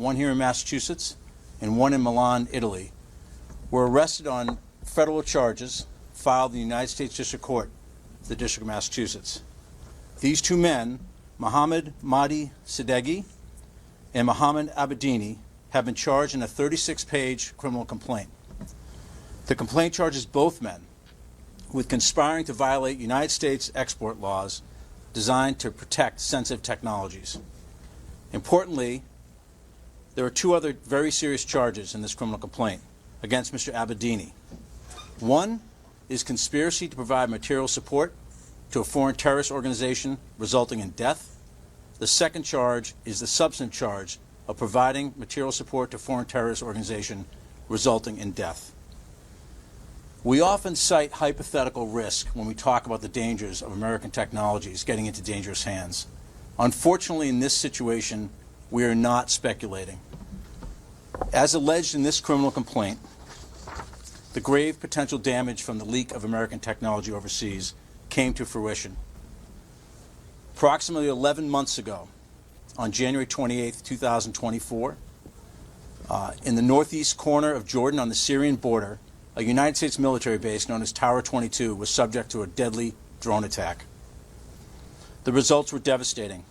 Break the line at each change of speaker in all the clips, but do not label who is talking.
one here in Massachusetts and one in Milan, Italy, were arrested on federal charges filed in the United States District Court, the District of Massachusetts. These two men, Mahdi Mohammad Sadeghi and Mohammad Abedini, have been charged in a 36-page criminal complaint. The complaint charges both men with conspiring to violate United States export laws designed to protect sensitive technologies. Importantly, there are two other very serious charges in this criminal complaint against Mr. Abedini. One is conspiracy to provide material support to a foreign terrorist organization resulting in death. The second charge is the substantive charge of providing material support to a foreign terrorist organization resulting in death. We often cite hypothetical risk when we talk about the dangers of American technologies getting into dangerous hands. Unfortunately, in this situation, we are not speculating. As alleged in this criminal complaint, the grave potential damage from the leak of American technology overseas came to fruition. Approximately 11 months ago, on January 28, 2024, in the northeast corner of Jordan on the Syrian border, a United States military base known as Tower 22 was subject to a deadly drone attack. The results were devastating.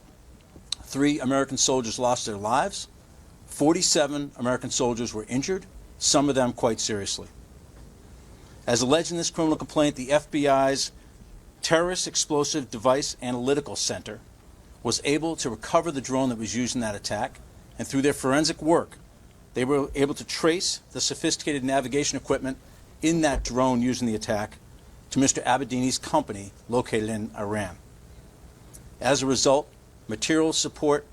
3 American soldiers lost their lives. 47 American soldiers were injured, some of them quite seriously. As alleged in this criminal complaint, the FBI's Terrorist Explosive Device Analytical Center was able to recover the drone that was used in that attack, and through their forensic work, they were able to trace the sophisticated navigation equipment in that drone used in the attack to Mr. Abedini's company located in Iran. As a result, material support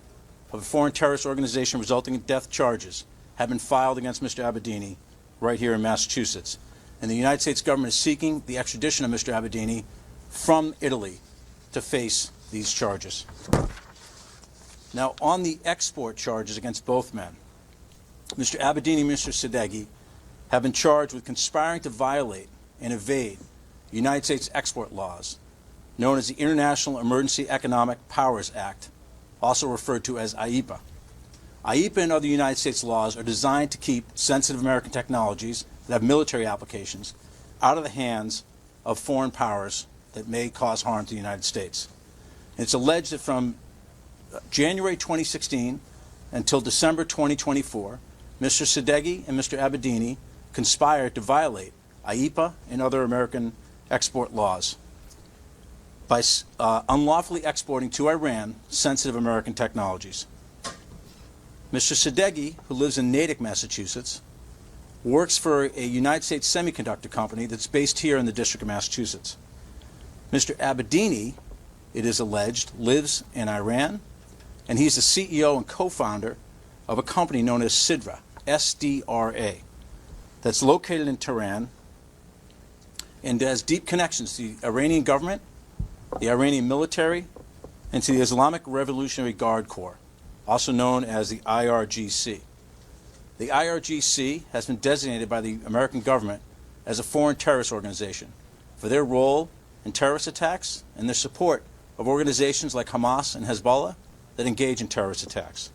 of a foreign terrorist organization resulting in death charges have been filed against Mr. Abedini right here in Massachusetts. And the United States government is seeking the extradition of Mr. Abedini from Italy to face these charges. Now, on the export charges against both men, Mr. Abedini and Mr. Sadeghi have been charged with conspiring to violate and evade United States export laws, known as the International Emergency Economic Powers Act, also referred to as IEPA. IEPA and other United States laws are designed to keep sensitive American technologies that have military applications out of the hands of foreign powers that may cause harm to the United States. And it's alleged that from January 2016 until December 2024, Mr. Sadeghi and Mr. Abedini conspired to violate IEPA and other American export laws by unlawfully exporting to Iran sensitive American technologies. Mr. Sadeghi, who lives in Natick, Massachusetts, works for a United States semiconductor company that's based here in the District of Massachusetts. Mr. Abedini, it is alleged, lives in Iran, and he's the CEO and co-founder of a company known as SIDRA, S-D-R-A, that's located in Tehran and has deep connections to the Iranian government, the Iranian military, and to the Islamic Revolutionary Guard Corps, also known as the IRGC. The IRGC has been designated by the American government as a foreign terrorist organization for their role in terrorist attacks and their support of organizations like Hamas and Hezbollah that engage in terrorist attacks.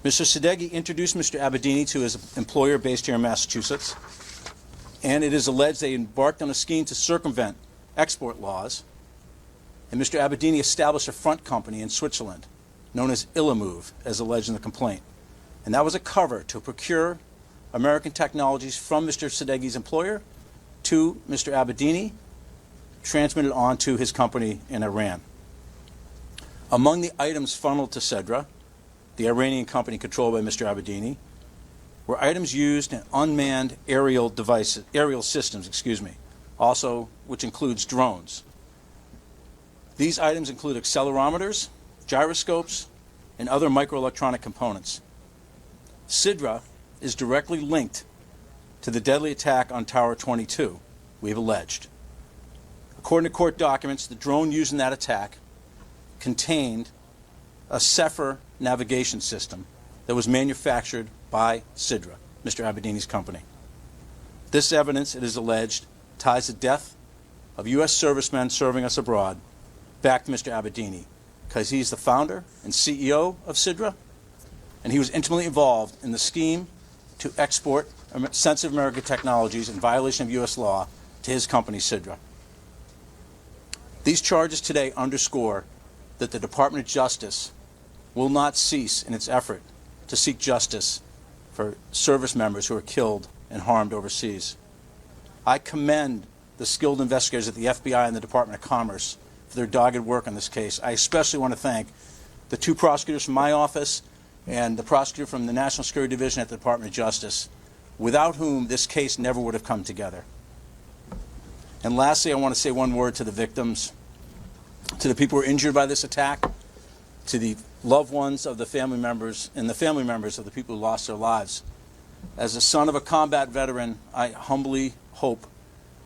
Mr. Sadeghi introduced Mr. Abedini to his employer based here in Massachusetts, and it is alleged they embarked on a scheme to circumvent export laws, and Mr. Abedini established a front company in Switzerland known as Illamove, as alleged in the complaint. And that was a cover to procure American technologies from Mr. Sadeghi's employer to Mr. Abedini, transmitted on to his company in Iran. Among the items funneled to SIDRA, the Iranian company controlled by Mr. Abedini, were items used in unmanned aerial systems, also which includes drones. These items include accelerometers, gyroscopes, and other microelectronic components. SIDRA is directly linked to the deadly attack on Tower 22, we've alleged. According to court documents, the drone used in that attack contained a Zephyr navigation system that was manufactured by SIDRA, Mr. Abedini's company. This evidence, it is alleged, ties the death of U.S. servicemen serving us abroad back to Mr. Abedini, because he's the founder and CEO of SIDRA, and he was intimately involved in the scheme to export sensitive American technologies in violation of U.S. law to his company, Sidra. These charges today underscore that the Department of Justice will not cease in its effort to seek justice for service members who are killed and harmed overseas. I commend the skilled investigators at the FBI and the Department of Commerce for their dogged work on this case. I especially want to thank the two prosecutors from my office and the prosecutor from the National Security Division at the Department of Justice, without whom this case never would have come together. And lastly, I want to say one word to the victims, to the people who were injured by this attack, to the loved ones of the family members and the family members of the people who lost their lives. As the son of a combat veteran, I humbly hope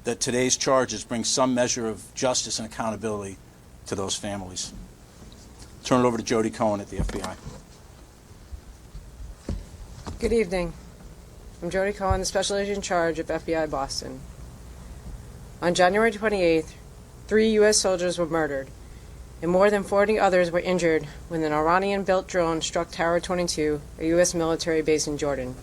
that today's charges bring some measure of justice and accountability to those families. Turn it over to Jody Cohen at the FBI.
Good evening. I'm Jody Cohen, the Special Agent in charge of FBI Boston. On January 28th, 3 U.S. soldiers were murdered, and more than 40 others were injured when an Iranian-built drone struck Tower 22, a U.S. military base in Jordan.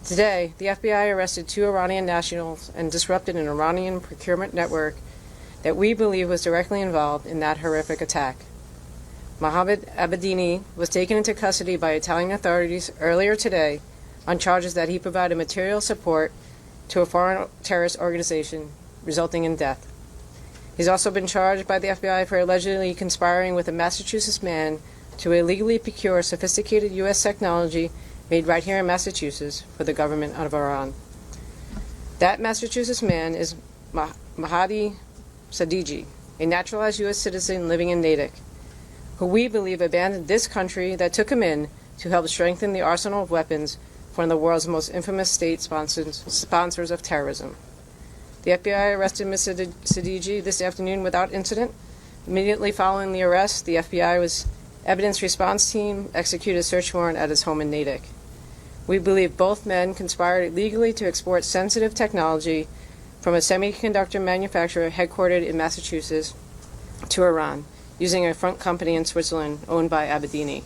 Today, the FBI arrested 2 Iranian nationals and disrupted an Iranian procurement network that we believe was directly involved in that horrific attack. Mohammad Abedininajafabadi was taken into custody by Italian authorities earlier today on charges that he provided material support to a foreign terrorist organization, resulting in death. He's also been charged by the FBI for allegedly conspiring with a Massachusetts man to illegally procure sophisticated U.S. technology made right here in Massachusetts for the government of Iran. That Massachusetts man is Mahdi Sadeghi, a naturalized U.S. citizen living in Natick, who we believe abandoned this country that took him in to help strengthen the arsenal of weapons for one of the world's most infamous state sponsors of terrorism. The FBI arrested Mr. Sadeghi this afternoon without incident. Immediately following the arrest, the FBI's evidence response team executed a search warrant at his home in Natick. We believe both men conspired illegally to export sensitive technology from a semiconductor manufacturer headquartered in Massachusetts to Iran, using a front company in Switzerland owned by Abedini.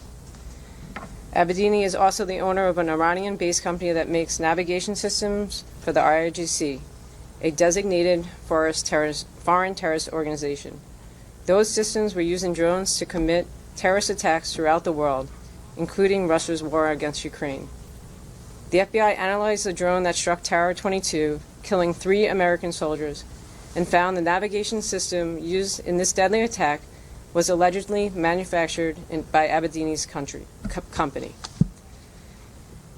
Abedini is also the owner of an Iranian-based company that makes navigation systems for the IRGC, a designated foreign terrorist organization. Those systems were using drones to commit terrorist attacks throughout the world, including Russia's war against Ukraine. The FBI analyzed the drone that struck Tower 22, killing 3 American soldiers, and found the navigation system used in this deadly attack was allegedly manufactured by Abedini's company.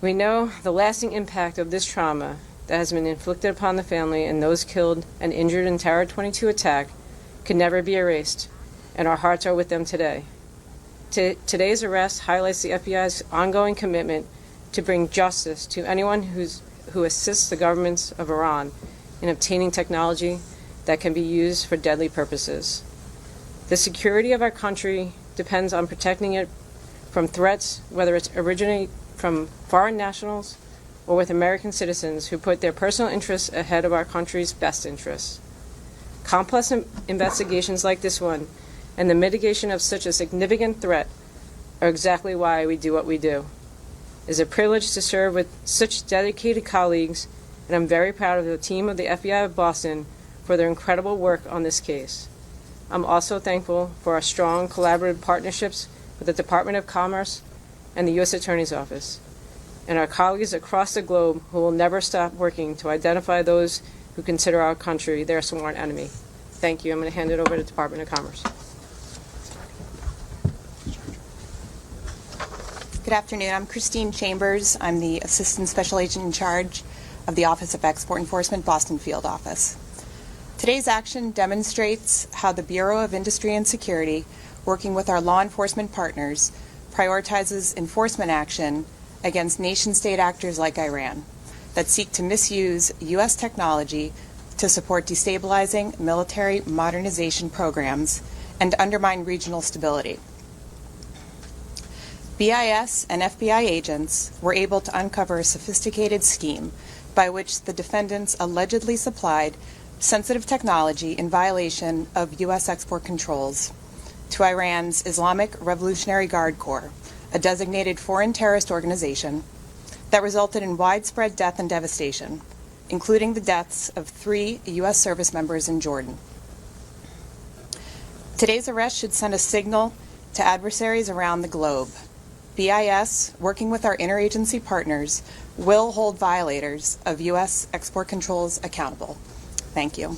We know the lasting impact of this trauma that has been inflicted upon the family and those killed and injured in Tower 22 attack can never be erased, and our hearts are with them today. Today's arrest highlights the FBI's ongoing commitment to bring justice to anyone who assists the governments of Iran in obtaining technology that can be used for deadly purposes. The security of our country depends on protecting it from threats, whether it's originate from foreign nationals or with American citizens who put their personal interests ahead of our country's best interests. Complex investigations like this one and the mitigation of such a significant threat are exactly why we do what we do. It is a privilege to serve with such dedicated colleagues, and I'm very proud of the team of the FBI of Boston for their incredible work on this case. I'm also thankful for our strong collaborative partnerships with the Department of Commerce and the U.S. Attorney's Office, and our colleagues across the globe who will never stop working to identify those who consider our country their sworn enemy. Thank you. I'm going to hand it over to the Department of Commerce.
Good afternoon. I'm Christine Chambers. I'm the Assistant Special Agent in charge of the Office of Export Enforcement, Boston Field Office. Today's action demonstrates how the Bureau of Industry and Security, working with our law enforcement partners, prioritizes enforcement action against nation-state actors like Iran that seek to misuse U.S. technology to support destabilizing military modernization programs and undermine regional stability. BIS and FBI agents were able to uncover a sophisticated scheme by which the defendants allegedly supplied sensitive technology in violation of U.S. export controls to Iran's Islamic Revolutionary Guard Corps, a designated foreign terrorist organization that resulted in widespread death and devastation, including the deaths of 3 U.S. service members in Jordan. Today's arrest should send a signal to adversaries around the globe. BIS, working with our interagency partners, will hold violators of U.S. export controls accountable. Thank you.